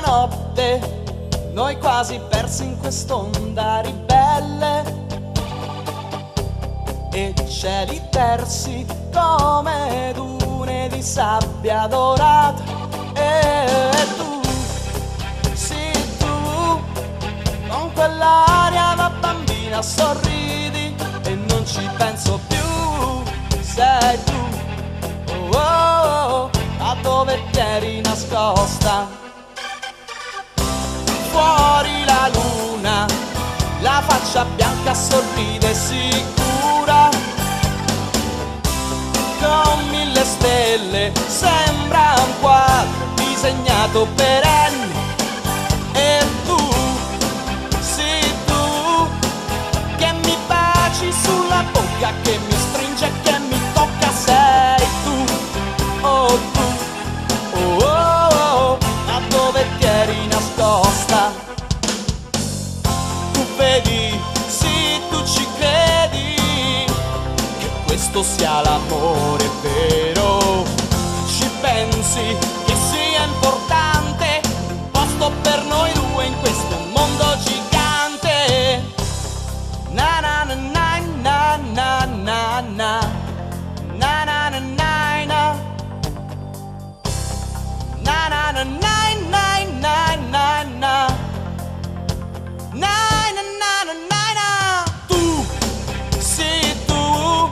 la notte, noi quasi persi in quest'onda ribelle, e cieli tersi come dune di sabbia dorata. E tu, sì tu, con quell'aria da bambina sorridi e non ci penso più. Sei tu, oh, oh, oh, a dove ti eri nascosta? Fuori la luna, la faccia bianca sorride sicura, con 1000 stelle, sembra un quadro disegnato per anni. E tu, sì tu, che mi baci sulla bocca, che mi stringe e che mi tocca. Sei tu, oh tu, oh oh oh, a dove ti eri nascosta? Tu vedi, sì tu ci credi, che questo sia l'amore vero. Ci pensi che sia importante un posto per noi due in questo mondo gigante. Na na na na na na na na na na na na na na na na na na na na. Na na na na na na. Tu, sì tu,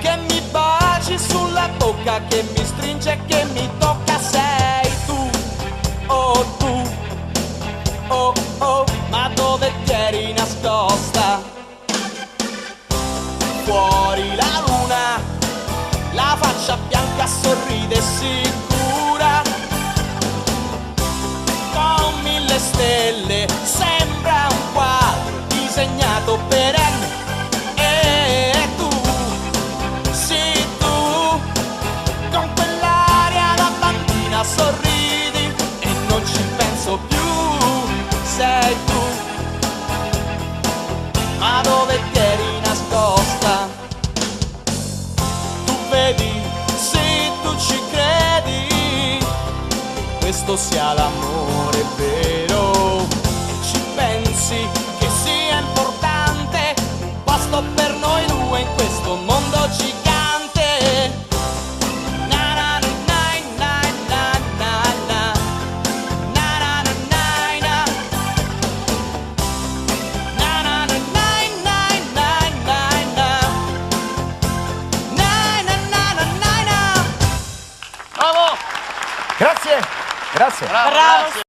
che mi baci sulla bocca, che mi stringe e che mi tocca. Sei tu, oh tu, oh oh, ma dove ti eri nascosta? Fuori la luna, la faccia bianca sorride sicura, con 1000 stelle, sembra un quadro disegnato per anni. E tu, sì tu, con quell'aria da bambina sorridi e non ci penso più. Sei tu, ma dove ti eri nascosta? Tu vedi, sì tu ci credi, che questo sia l'amore vero. E ci pensi che sia importante un posto per noi due in questo mondo gigante. Na na na na na na na na na na na na na na na na na na na. Bravo! Grazie, grazie. Bravo! Bravo.